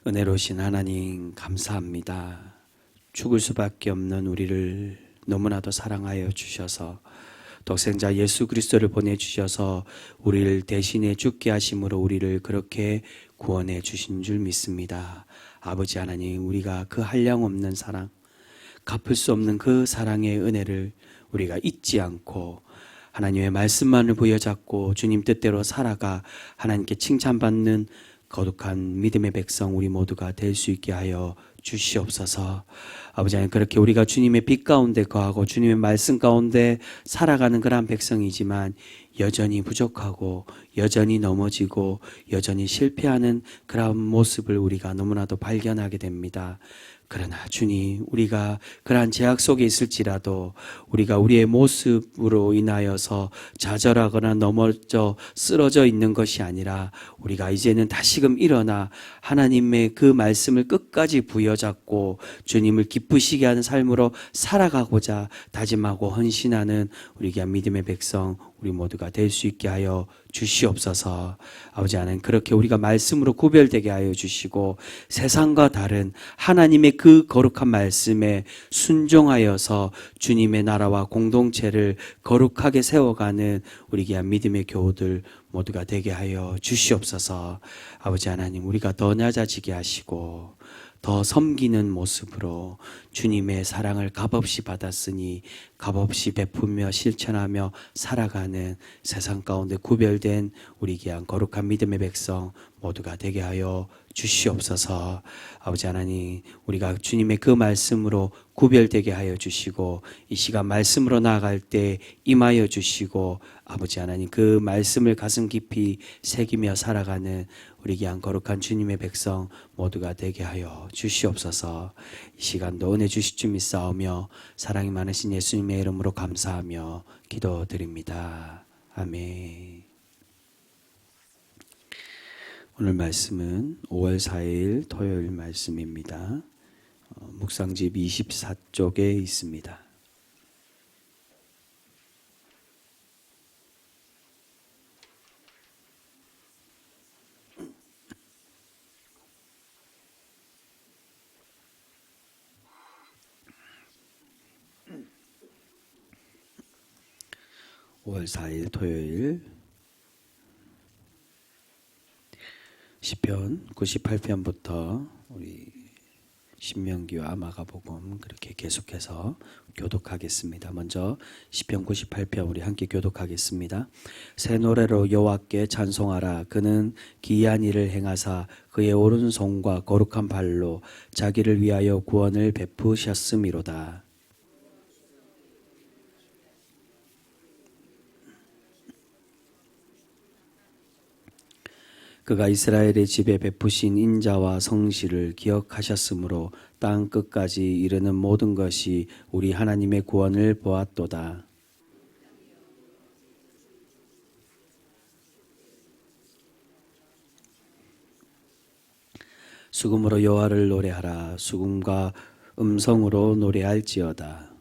은혜로우신 하나님 감사합니다. 죽을 수밖에 없는 우리를 너무나도 사랑하여 주셔서 독생자 예수 그리스도를 보내주셔서 우리를 대신해 죽게 하심으로 우리를 그렇게 구원해 주신 줄 믿습니다. 아버지 하나님, 우리가 그 한량없는 사랑, 갚을 수 없는 그 사랑의 은혜를 우리가 잊지 않고 하나님의 말씀만을 부여잡고 주님 뜻대로 살아가 하나님께 칭찬받는 거룩한 믿음의 백성 우리 모두가 될 수 있게 하여 주시옵소서. 아버지 하나님, 그렇게 우리가 주님의 빛 가운데 거하고 주님의 말씀 가운데 살아가는 그러한 백성이지만 여전히 부족하고 여전히 넘어지고 여전히 실패하는 그러한 모습을 우리가 너무나도 발견하게 됩니다. 그러나 주님, 우리가 그러한 제약 속에 있을지라도 우리가 우리의 모습으로 인하여서 좌절하거나 넘어져 쓰러져 있는 것이 아니라 우리가 이제는 다시금 일어나 하나님의 그 말씀을 끝까지 부여잡고 주님을 기쁘시게 하는 삶으로 살아가고자 다짐하고 헌신하는 우리가 믿음의 백성 우리 모두가 될 수 있게 하여 주시옵소서. 아버지 하나님, 그렇게 우리가 말씀으로 구별되게 하여 주시고 세상과 다른 하나님의 그 거룩한 말씀에 순종하여서 주님의 나라와 공동체를 거룩하게 세워가는 우리 귀한 믿음의 교우들 모두가 되게 하여 주시옵소서. 아버지 하나님, 우리가 더 낮아지게 하시고 더 섬기는 모습으로 주님의 사랑을 값없이 받았으니 값없이 베풀며 실천하며 살아가는 세상 가운데 구별된 우리 귀한 거룩한 믿음의 백성 모두가 되게 하여 주시옵소서. 아버지 하나님, 우리가 주님의 그 말씀으로 구별되게 하여 주시고 이 시간 말씀으로 나아갈 때 임하여 주시고 아버지 하나님, 그 말씀을 가슴 깊이 새기며 살아가는 우리 귀한 거룩한 주님의 백성 모두가 되게 하여 주시옵소서. 이 시간도 은혜 주실 줄 믿사오며 사랑이 많으신 예수님의 이름으로 감사하며 기도드립니다. 아멘. 오늘 말씀은 5월 4일 토요일 말씀입니다. 묵상집 24쪽에 있습니다. (5월 4일) 토요일 시편 98편부터 우리 신명기와 마가복음 그렇게 계속해서 교독하겠습니다. 먼저 시편 98편 우리 함께 교독하겠습니다. 새 노래로 여호와께 찬송하라. 그는 기이한 일을 행하사 그의 오른손과 거룩한 발로 자기를 위하여 구원을 베푸셨음이로다. 그가 이스라엘의 집에 베푸신 인자와 성실을 기억하셨으므로 땅 끝까지 이르는 모든 것이 우리 하나님의 구원을 보았도다. 수금으로 여호와를 노래하라. 수금과 음성으로 노래할지어다.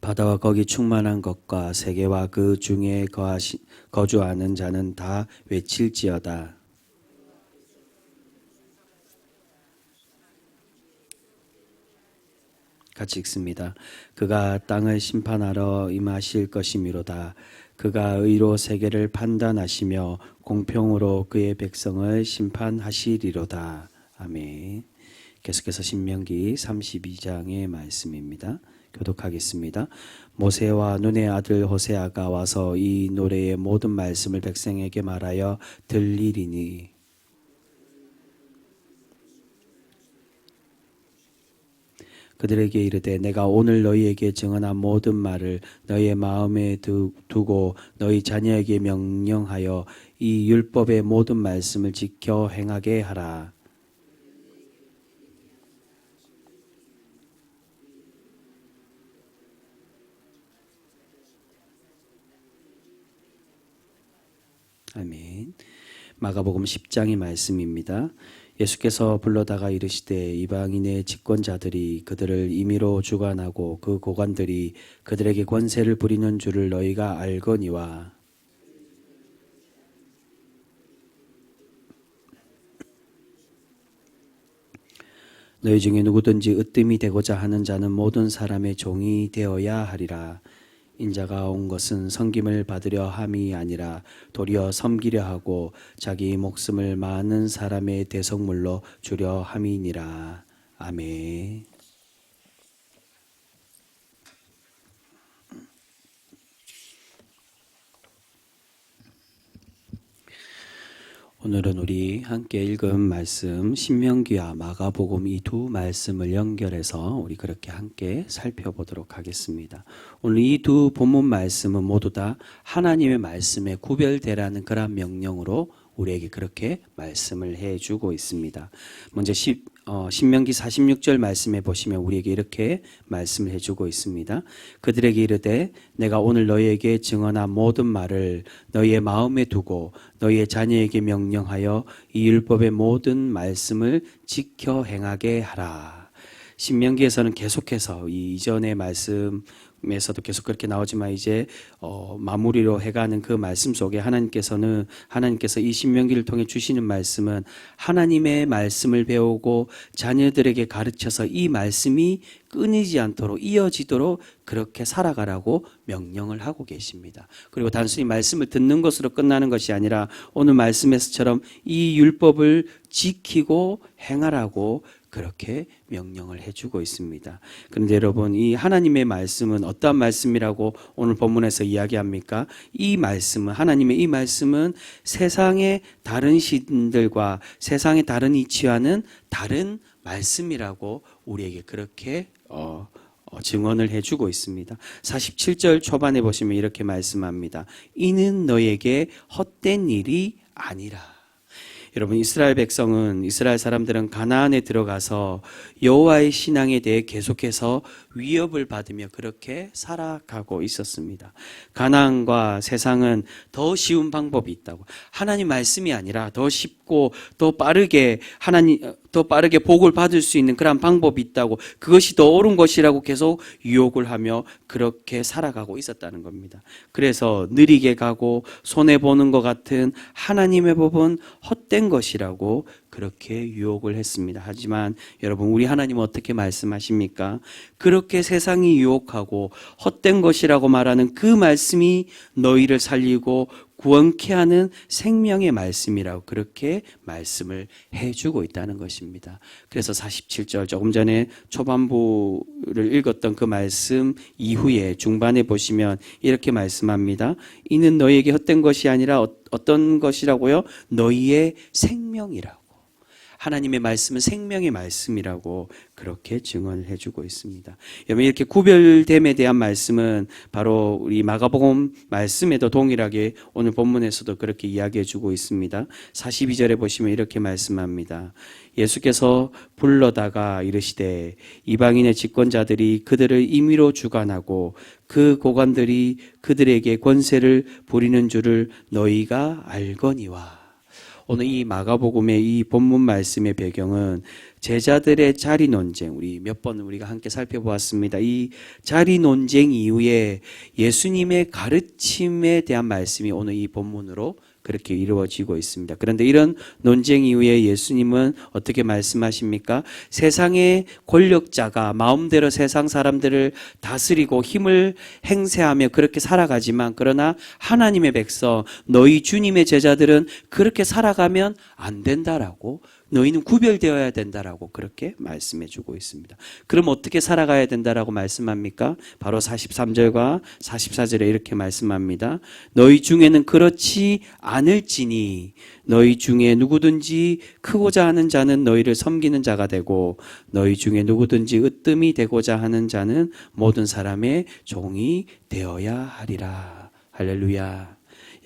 바다와 거기 충만한 것과 세계와 그 중에 거주하는 자는 다 외칠지어다. 같이 읽습니다. 그가 땅을 심판하러 임하실 것이미로다. 그가 의로 세계를 판단하시며 공평으로 그의 백성을 심판하시리로다. 아멘. 계속해서 신명기 32장의 말씀입니다. 교독하겠습니다. 모세와 눈의 아들 호세아가 와서 이 노래의 모든 말씀을 백성에게 말하여 들리리니 그들에게 이르되 내가 오늘 너희에게 증언한 모든 말을 너희의 마음에 두고 너희 자녀에게 명령하여 이 율법의 모든 말씀을 지켜 행하게 하라. 아멘. 마가복음 10장의 말씀입니다. 예수께서 불러다가 이르시되 이방인의 집권자들이 그들을 임의로 주관하고 그 고관들이 그들에게 권세를 부리는 줄을 너희가 알거니와 너희 중에 누구든지 으뜸이 되고자 하는 자는 모든 사람의 종이 되어야 하리라. 인자가 온 것은 섬김을 받으려 함이 아니라 도리어 섬기려 하고 자기 목숨을 많은 사람의 대속물로 주려 함이니라. 아멘. 오늘은 우리 함께 읽은 말씀 신명기와 마가복음 이 두 말씀을 연결해서 우리 그렇게 함께 살펴보도록 하겠습니다. 오늘 이 두 본문 말씀은 모두 다 하나님의 말씀에 구별되라는 그런 명령으로 우리에게 그렇게 말씀을 해주고 있습니다. 먼저 신명기 46절 말씀에 보시면 우리에게 이렇게 말씀을 해주고 있습니다. 그들에게 이르되 내가 오늘 너희에게 증언한 모든 말을 너희의 마음에 두고 너희의 자녀에게 명령하여 이 율법의 모든 말씀을 지켜 행하게 하라. 신명기에서는 계속해서 이 이전의 말씀에서도 계속 그렇게 나오지만 이제 마무리로 해가는 그 말씀 속에 하나님께서 이 신명기를 통해 주시는 말씀은 하나님의 말씀을 배우고 자녀들에게 가르쳐서 이 말씀이 끊이지 않도록 이어지도록 그렇게 살아가라고 명령을 하고 계십니다. 그리고 단순히 말씀을 듣는 것으로 끝나는 것이 아니라 오늘 말씀에서처럼 이 율법을 지키고 행하라고 그렇게 명령을 해주고 있습니다. 그런데 여러분, 이 하나님의 말씀은 어떠한 말씀이라고 오늘 본문에서 이야기합니까? 하나님의 이 말씀은 세상의 다른 신들과 세상의 다른 이치와는 다른 말씀이라고 우리에게 그렇게 증언을 해주고 있습니다. 47절 초반에 보시면 이렇게 말씀합니다. 이는 너에게 헛된 일이 아니라. 여러분, 이스라엘 사람들은 가나안에 들어가서 여호와의 신앙에 대해 계속해서 위협을 받으며 그렇게 살아가고 있었습니다. 가나안과 세상은 더 쉬운 방법이 있다고. 하나님 말씀이 아니라 더 쉽고 더 빠르게 복을 받을 수 있는 그런 방법이 있다고, 그것이 더 옳은 것이라고 계속 유혹을 하며 그렇게 살아가고 있었다는 겁니다. 그래서 느리게 가고 손해보는 것 같은 하나님의 법은 헛된 것이라고 그렇게 유혹을 했습니다. 하지만 여러분, 우리 하나님은 어떻게 말씀하십니까? 그렇게 세상이 유혹하고 헛된 것이라고 말하는 그 말씀이 너희를 살리고 구원케 하는 생명의 말씀이라고 그렇게 말씀을 해주고 있다는 것입니다. 그래서 47절 조금 전에 초반부를 읽었던 그 말씀 이후에 중반에 보시면 이렇게 말씀합니다. 이는 너희에게 헛된 것이 아니라 어떤 것이라고요? 너희의 생명이라고. 하나님의 말씀은 생명의 말씀이라고 그렇게 증언을 해주고 있습니다. 여러분, 이렇게 구별됨에 대한 말씀은 바로 우리 마가복음 말씀에도 동일하게 오늘 본문에서도 그렇게 이야기해주고 있습니다. 42절에 보시면 이렇게 말씀합니다. 예수께서 불러다가 이르시되 이방인의 집권자들이 그들을 임의로 주관하고 그 고관들이 그들에게 권세를 부리는 줄을 너희가 알거니와. 오늘 이 마가복음의 이 본문 말씀의 배경은 제자들의 자리 논쟁, 우리 몇 번 우리가 함께 살펴보았습니다. 이 자리 논쟁 이후에 예수님의 가르침에 대한 말씀이 오늘 이 본문으로 그렇게 이루어지고 있습니다. 그런데 이런 논쟁 이후에 예수님은 어떻게 말씀하십니까? 세상의 권력자가 마음대로 세상 사람들을 다스리고 힘을 행세하며 그렇게 살아가지만, 그러나 하나님의 백성, 너희 주님의 제자들은 그렇게 살아가면 안 된다라고, 너희는 구별되어야 된다라고 그렇게 말씀해 주고 있습니다. 그럼 어떻게 살아가야 된다라고 말씀합니까? 바로 43절과 44절에 이렇게 말씀합니다. 너희 중에는 그렇지 않을지니 너희 중에 누구든지 크고자 하는 자는 너희를 섬기는 자가 되고 너희 중에 누구든지 으뜸이 되고자 하는 자는 모든 사람의 종이 되어야 하리라. 할렐루야.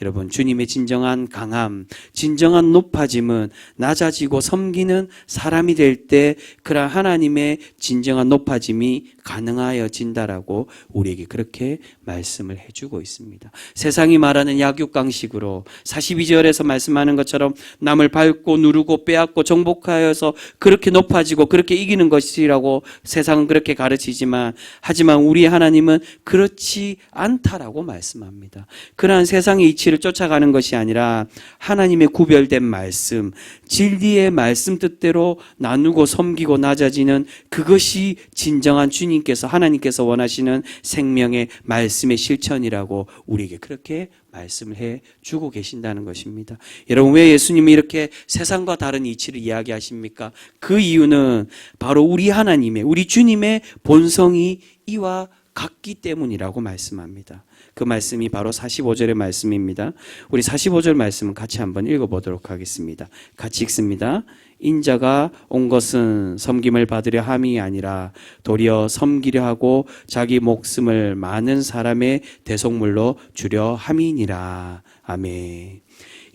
여러분, 주님의 진정한 강함, 진정한 높아짐은 낮아지고 섬기는 사람이 될 때 그러한 하나님의 진정한 높아짐이 가능하여진다라고 우리에게 그렇게 말씀을 해주고 있습니다. 세상이 말하는 약육강식으로 42절에서 말씀하는 것처럼 남을 밟고 누르고 빼앗고 정복하여서 그렇게 높아지고 그렇게 이기는 것이라고 세상은 그렇게 가르치지만, 하지만 우리 하나님은 그렇지 않다라고 말씀합니다. 그러한 세상의 이치 이치를 쫓아가는 것이 아니라 하나님의 구별된 말씀, 진리의 말씀 뜻대로 나누고 섬기고 낮아지는 그것이 진정한 주님께서 하나님께서 원하시는 생명의 말씀의 실천이라고 우리에게 그렇게 말씀을 해 주고 계신다는 것입니다. 여러분, 왜 예수님이 이렇게 세상과 다른 이치를 이야기하십니까? 그 이유는 바로 우리 하나님의, 우리 주님의 본성이 이와 같기 때문이라고 말씀합니다. 그 말씀이 바로 45절의 말씀입니다. 우리 45절 말씀은 같이 한번 읽어보도록 하겠습니다. 같이 읽습니다. 인자가 온 것은 섬김을 받으려 함이 아니라 도리어 섬기려 하고 자기 목숨을 많은 사람의 대속물로 주려 함이니라. 아멘.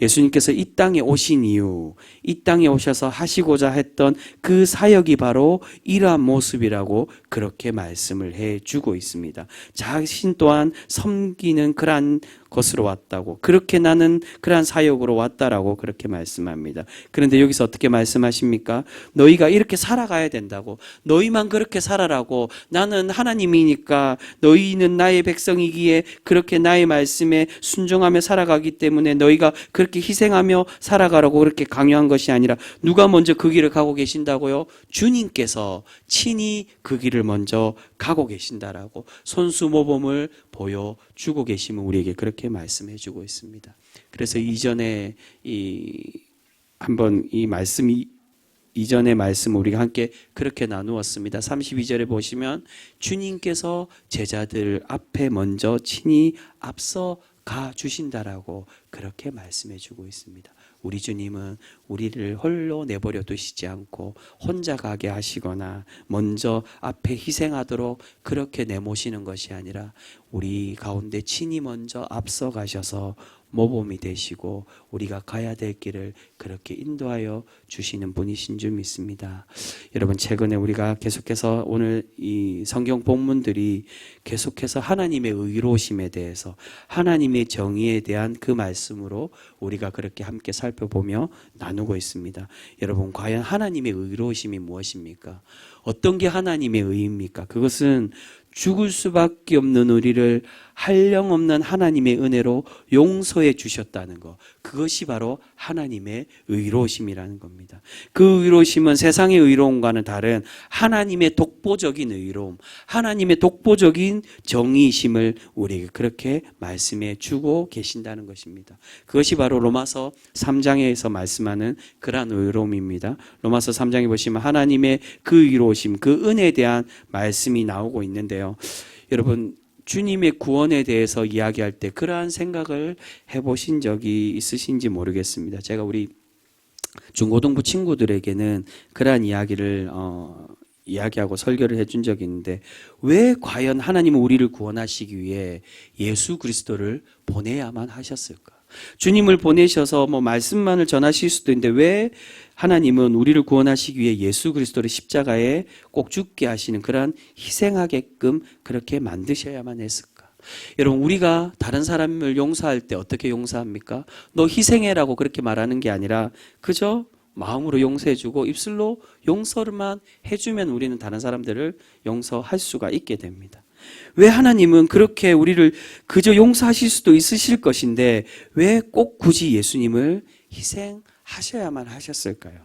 예수님께서 이 땅에 오신 이유, 이 땅에 오셔서 하시고자 했던 그 사역이 바로 이러한 모습이라고 그렇게 말씀을 해주고 있습니다. 자신 또한 섬기는 그러한 것으로 왔다고, 그렇게 나는 그러한 사역으로 왔다라고 그렇게 말씀합니다. 그런데 여기서 어떻게 말씀하십니까? 너희가 이렇게 살아가야 된다고, 너희만 그렇게 살아라고, 나는 하나님이니까 너희는 나의 백성이기에 그렇게 나의 말씀에 순종하며 살아가기 때문에 너희가 그렇게 희생하며 살아가라고 그렇게 강요한 것이 아니라 누가 먼저 그 길을 가고 계신다고요? 주님께서 친히 그 길을 먼저 가고 계신다라고 손수모범을 보여주고 계시면 우리에게 그렇게 말씀해 주고 있습니다. 그래서 이전에 한번 이 말씀 이전의 말씀 우리가 함께 그렇게 나누었습니다. 32절에 보시면 주님께서 제자들 앞에 먼저 친히 앞서 가 주신다라고 그렇게 말씀해 주고 있습니다. 우리 주님은 우리를 홀로 내버려 두시지 않고 혼자 가게 하시거나 먼저 앞에 희생하도록 그렇게 내모시는 것이 아니라 우리 가운데 친히 먼저 앞서 가셔서 모범이 되시고 우리가 가야 될 길을 그렇게 인도하여 주시는 분이신 줄 믿습니다. 여러분, 최근에 우리가 계속해서 오늘 이 성경 본문들이 계속해서 하나님의 의로우심에 대해서, 하나님의 정의에 대한 그 말씀으로 우리가 그렇게 함께 살펴보며 나누고 있습니다. 여러분, 과연 하나님의 의로우심이 무엇입니까? 어떤 게 하나님의 의입니까? 그것은 죽을 수밖에 없는 우리를 한량없는 하나님의 은혜로 용서해 주셨다는 것, 그것이 바로 하나님의 의로우심이라는 겁니다. 그 의로우심은 세상의 의로움과는 다른 하나님의 독보적인 의로움, 하나님의 독보적인 정의심을 우리에게 그렇게 말씀해 주고 계신다는 것입니다. 그것이 바로 로마서 3장에서 말씀하는 그러한 의로움입니다. 로마서 3장에 보시면 하나님의 그 의로우심, 그 은혜에 대한 말씀이 나오고 있는데요. 여러분, 주님의 구원에 대해서 이야기할 때 그러한 생각을 해보신 적이 있으신지 모르겠습니다. 제가 우리 중고등부 친구들에게는 그러한 이야기를 이야기하고 설교를 해준 적이 있는데, 왜 과연 하나님은 우리를 구원하시기 위해 예수 그리스도를 보내야만 하셨을까? 주님을 보내셔서 말씀만을 전하실 수도 있는데 왜 하나님은 우리를 구원하시기 위해 예수 그리스도를 십자가에 꼭 죽게 하시는 그러한 희생하게끔 그렇게 만드셔야만 했을까? 여러분, 우리가 다른 사람을 용서할 때 어떻게 용서합니까? 너 희생해라고 그렇게 말하는 게 아니라 그저 마음으로 용서해주고 입술로 용서만 해주면 우리는 다른 사람들을 용서할 수가 있게 됩니다. 왜 하나님은 그렇게 우리를 그저 용서하실 수도 있으실 것인데 왜 꼭 굳이 예수님을 희생하셔야만 하셨을까요?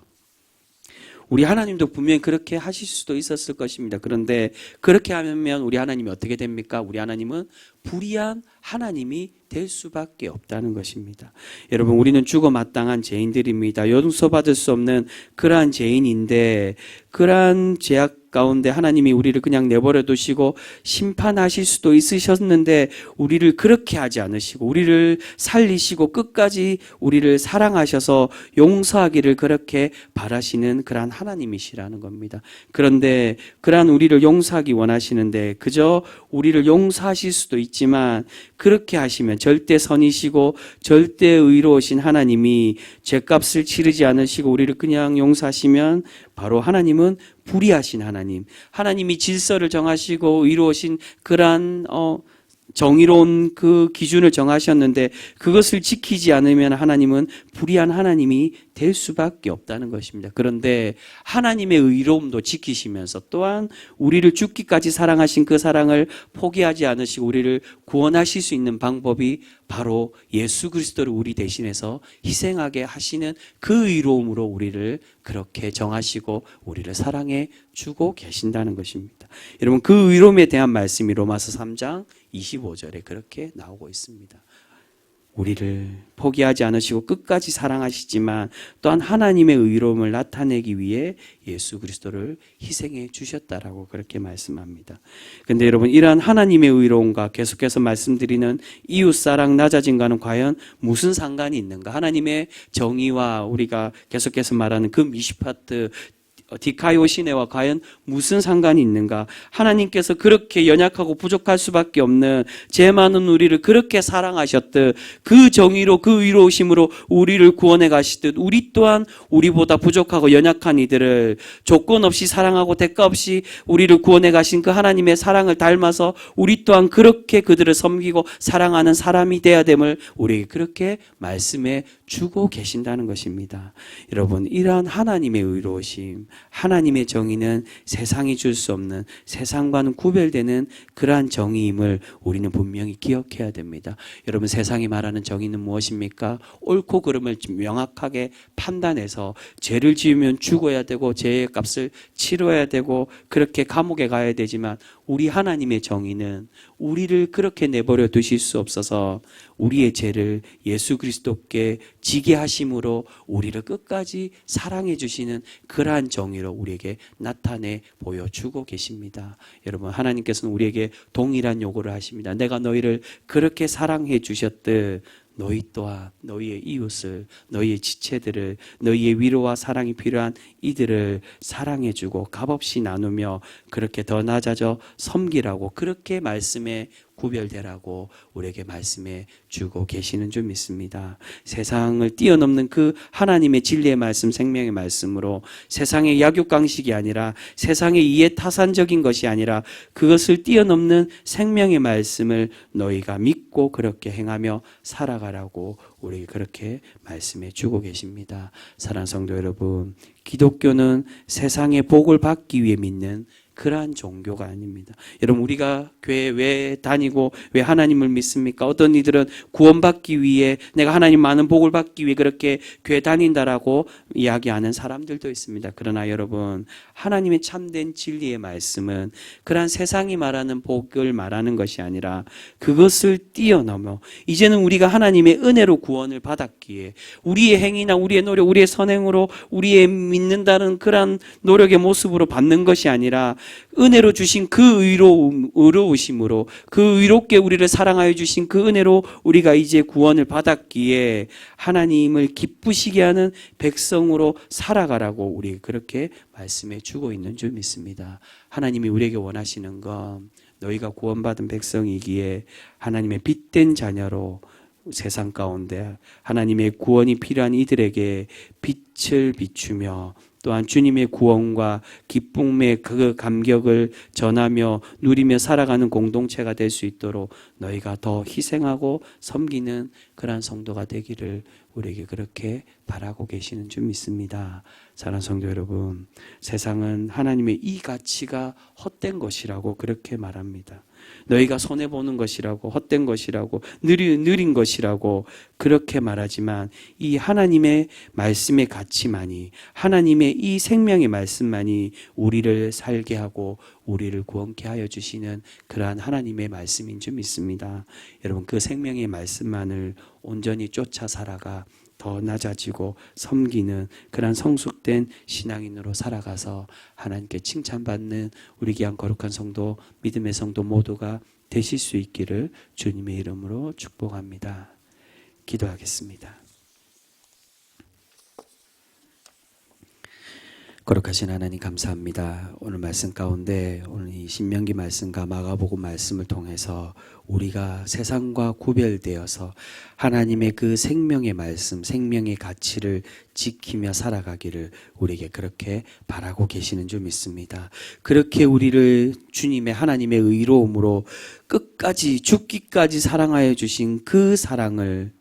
우리 하나님도 분명히 그렇게 하실 수도 있었을 것입니다. 그런데 그렇게 하면 우리 하나님이 어떻게 됩니까? 우리 하나님은 불의한 하나님이 될 수밖에 없다는 것입니다. 여러분, 우리는 죽어 마땅한 죄인들입니다. 용서받을 수 없는 그러한 죄인인데 그러한 죄악 가운데 하나님이 우리를 그냥 내버려 두시고 심판하실 수도 있으셨는데 우리를 그렇게 하지 않으시고 우리를 살리시고 끝까지 우리를 사랑하셔서 용서하기를 그렇게 바라시는 그러한 하나님이시라는 겁니다. 그런데 그러한 우리를 용서하기 원하시는데 그저 우리를 용서하실 수도 있지만 그렇게 하시면 절대 선이시고 절대 의로우신 하나님이 죄값을 치르지 않으시고 우리를 그냥 용서하시면 바로 하나님은 불의하신 하나님, 하나님이 질서를 정하시고 의로우신 그러한 정의로운 그 기준을 정하셨는데 그것을 지키지 않으면 하나님은 불의한 하나님이 될 수밖에 없다는 것입니다. 그런데 하나님의 의로움도 지키시면서 또한 우리를 죽기까지 사랑하신 그 사랑을 포기하지 않으시고 우리를 구원하실 수 있는 방법이 바로 예수 그리스도를 우리 대신해서 희생하게 하시는 그 의로움으로 우리를 그렇게 정하시고 우리를 사랑해 주고 계신다는 것입니다. 여러분, 그 의로움에 대한 말씀이 로마서 3장 25절에 그렇게 나오고 있습니다. 우리를 포기하지 않으시고 끝까지 사랑하시지만 또한 하나님의 의로움을 나타내기 위해 예수 그리스도를 희생해 주셨다라고 그렇게 말씀합니다. 그런데 여러분, 이러한 하나님의 의로움과 계속해서 말씀드리는 이웃사랑 낮아짐과는 과연 무슨 상관이 있는가? 하나님의 정의와 우리가 계속해서 말하는 그 미시파트 디카이오 시내와 과연 무슨 상관이 있는가? 하나님께서 그렇게 연약하고 부족할 수밖에 없는 죄 많은 우리를 그렇게 사랑하셨듯 그 정의로 그 의로우심으로 우리를 구원해 가시듯 우리 또한 우리보다 부족하고 연약한 이들을 조건 없이 사랑하고 대가 없이 우리를 구원해 가신 그 하나님의 사랑을 닮아서 우리 또한 그렇게 그들을 섬기고 사랑하는 사람이 되어야 됨을 우리에게 그렇게 말씀해 주고 계신다는 것입니다. 여러분, 이러한 하나님의 의로우심, 하나님의 정의는 세상이 줄 수 없는, 세상과는 구별되는 그러한 정의임을 우리는 분명히 기억해야 됩니다. 여러분, 세상이 말하는 정의는 무엇입니까? 옳고 그름을 명확하게 판단해서 죄를 지으면 죽어야 되고 죄의 값을 치러야 되고 그렇게 감옥에 가야 되지만 우리 하나님의 정의는 우리를 그렇게 내버려 두실 수 없어서 우리의 죄를 예수 그리스도께 지게 하심으로 우리를 끝까지 사랑해 주시는 그러한 정의로 우리에게 나타내 보여주고 계십니다. 여러분, 하나님께서는 우리에게 동일한 요구를 하십니다. 내가 너희를 그렇게 사랑해 주셨듯 너희 또한 너희의 이웃을, 너희의 지체들을, 너희의 위로와 사랑이 필요한 이들을 사랑해주고 값없이 나누며 그렇게 더 낮아져 섬기라고 그렇게 말씀에 구별되라고 우리에게 말씀해 주고 계시는 줄 믿습니다. 세상을 뛰어넘는 그 하나님의 진리의 말씀, 생명의 말씀으로 세상의 약육강식이 아니라 세상의 이해 타산적인 것이 아니라 그것을 뛰어넘는 생명의 말씀을 너희가 믿고 그렇게 행하며 살아가라고 우리에게 그렇게 말씀해 주고 계십니다. 사랑하는 성도 여러분, 기독교는 세상의 복을 받기 위해 믿는 그러한 종교가 아닙니다. 여러분, 우리가 교회 왜 다니고 왜 하나님을 믿습니까? 어떤 이들은 구원받기 위해, 내가 하나님 많은 복을 받기 위해 그렇게 교회 다닌다라고 이야기하는 사람들도 있습니다. 그러나 여러분, 하나님의 참된 진리의 말씀은 그러한 세상이 말하는 복을 말하는 것이 아니라 그것을 뛰어넘어 이제는 우리가 하나님의 은혜로 구원을 받았기에 우리의 행위나 우리의 노력, 우리의 선행으로 우리의 믿는다는 그러한 노력의 모습으로 받는 것이 아니라 은혜로 주신 그 의로우심으로 그 의롭게 우리를 사랑하여 주신 그 은혜로 우리가 이제 구원을 받았기에 하나님을 기쁘시게 하는 백성으로 살아가라고 우리 그렇게 말씀해 주고 있는 줄 믿습니다. 하나님이 우리에게 원하시는 건 너희가 구원받은 백성이기에 하나님의 빛된 자녀로 세상 가운데 하나님의 구원이 필요한 이들에게 빛을 비추며 또한 주님의 구원과 기쁨의 그 감격을 전하며 누리며 살아가는 공동체가 될 수 있도록 너희가 더 희생하고 섬기는 그러한 성도가 되기를 우리에게 그렇게 바라고 계시는 줄 믿습니다. 사랑하는 성도 여러분, 세상은 하나님의 이 가치가 헛된 것이라고 그렇게 말합니다. 너희가 손해보는 것이라고, 헛된 것이라고, 느린 것이라고 그렇게 말하지만 이 하나님의 말씀의 가치만이, 하나님의 이 생명의 말씀만이 우리를 살게 하고 우리를 구원케 하여 주시는 그러한 하나님의 말씀인 줄 믿습니다. 여러분, 그 생명의 말씀만을 온전히 쫓아 살아가 더 낮아지고 섬기는 그런 성숙된 신앙인으로 살아가서 하나님께 칭찬받는 우리 귀한 거룩한 성도, 믿음의 성도 모두가 되실 수 있기를 주님의 이름으로 축복합니다. 기도하겠습니다. 거룩하신 하나님 감사합니다. 오늘 말씀 가운데 오늘 이 신명기 말씀과 마가복음 말씀을 통해서 우리가 세상과 구별되어서 하나님의 그 생명의 말씀, 생명의 가치를 지키며 살아가기를 우리에게 그렇게 바라고 계시는 줄 믿습니다. 그렇게 우리를 주님의 하나님의 의로움으로 끝까지 죽기까지 사랑하여 주신 그 사랑을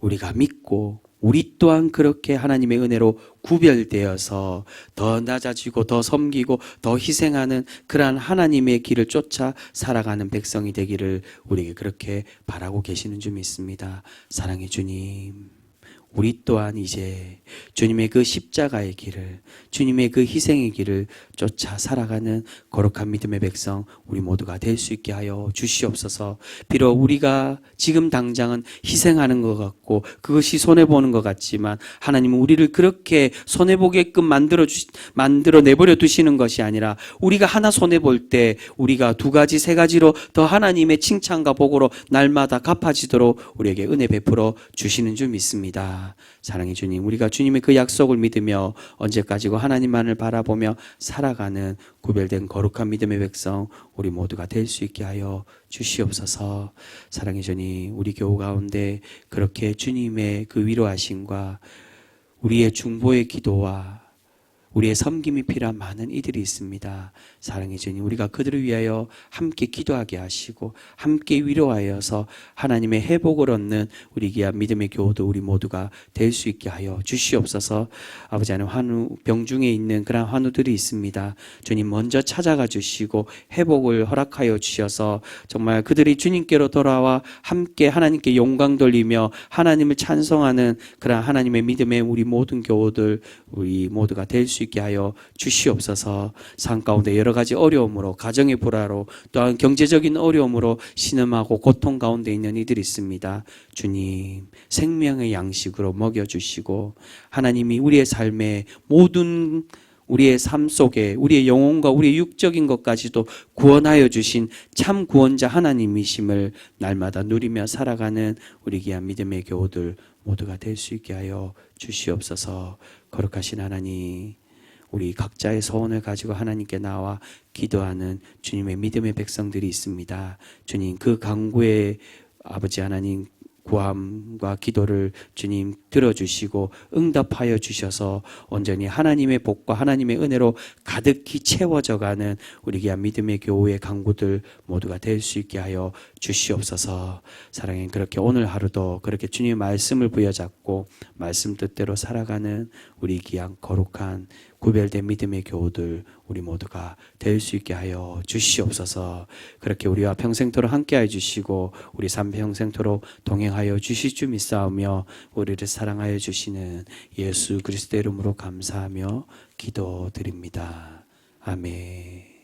우리가 믿고 우리 또한 그렇게 하나님의 은혜로 구별되어서 더 낮아지고 더 섬기고 더 희생하는 그러한 하나님의 길을 쫓아 살아가는 백성이 되기를 우리에게 그렇게 바라고 계시는 줄 믿습니다. 사랑의 주님, 우리 또한 이제 주님의 그 십자가의 길을, 주님의 그 희생의 길을 쫓아 살아가는 거룩한 믿음의 백성 우리 모두가 될 수 있게 하여 주시옵소서. 비록 우리가 지금 당장은 희생하는 것 같고 그것이 손해보는 것 같지만 하나님은 우리를 그렇게 손해보게끔 만들어 내버려 두시는 것이 아니라 우리가 하나 손해볼 때 우리가 두 가지 세 가지로 더 하나님의 칭찬과 복으로 날마다 갚아지도록 우리에게 은혜 베풀어 주시는 줄 믿습니다. 사랑의 주님, 우리가 주님의 그 약속을 믿으며 언제까지고 하나님만을 바라보며 살아가는 구별된 거룩한 믿음의 백성 우리 모두가 될 수 있게 하여 주시옵소서. 사랑의 주님, 우리 교우 가운데 그렇게 주님의 그 위로하심과 우리의 중보의 기도와 우리의 섬김이 필요한 많은 이들이 있습니다. 사랑의 주님, 우리가 그들을 위하여 함께 기도하게 하시고 함께 위로하여서 하나님의 회복을 얻는 우리 귀한 믿음의 교우도 우리 모두가 될 수 있게 하여 주시옵소서. 아버지 하나님, 환우, 병중에 있는 그런 환우들이 있습니다. 주님 먼저 찾아가 주시고 회복을 허락하여 주셔서 정말 그들이 주님께로 돌아와 함께 하나님께 영광 돌리며 하나님을 찬송하는 그런 하나님의 믿음의 우리 모든 교우들 우리 모두가 될 수 있게 하여 주시옵소서. 삶 가운데 여러 가지 어려움으로, 가정의 불화로, 또한 경제적인 어려움으로 신음하고 고통 가운데 있는 이들이 있습니다. 주님, 생명의 양식으로 먹여주시고 하나님이 우리의 삶의 모든 우리의 삶 속에 우리의 영혼과 우리의 육적인 것까지도 구원하여 주신 참 구원자 하나님이심을 날마다 누리며 살아가는 우리 귀한 믿음의 교우들 모두가 될 수 있게 하여 주시옵소서. 거룩하신 하나님, 우리 각자의 소원을 가지고 하나님께 나와 기도하는 주님의 믿음의 백성들이 있습니다. 주님, 그 간구에 아버지 하나님 구함과 기도를 주님 들어주시고 응답하여 주셔서 온전히 하나님의 복과 하나님의 은혜로 가득히 채워져가는 우리 귀한 믿음의 교우의 간구들 모두가 될 수 있게 하여 주시옵소서. 사랑해, 그렇게 오늘 하루도 그렇게 주님의 말씀을 부여잡고 말씀 뜻대로 살아가는 우리 귀한 거룩한 구별된 믿음의 교우들 우리 모두가 될 수 있게 하여 주시옵소서. 그렇게 우리와 평생토록 함께하여 주시고 우리 삶 평생토록 동행하여 주실 줄 믿사오며 우리를 사랑하여 주시는 예수 그리스도의 이름으로 감사하며 기도드립니다. 아멘.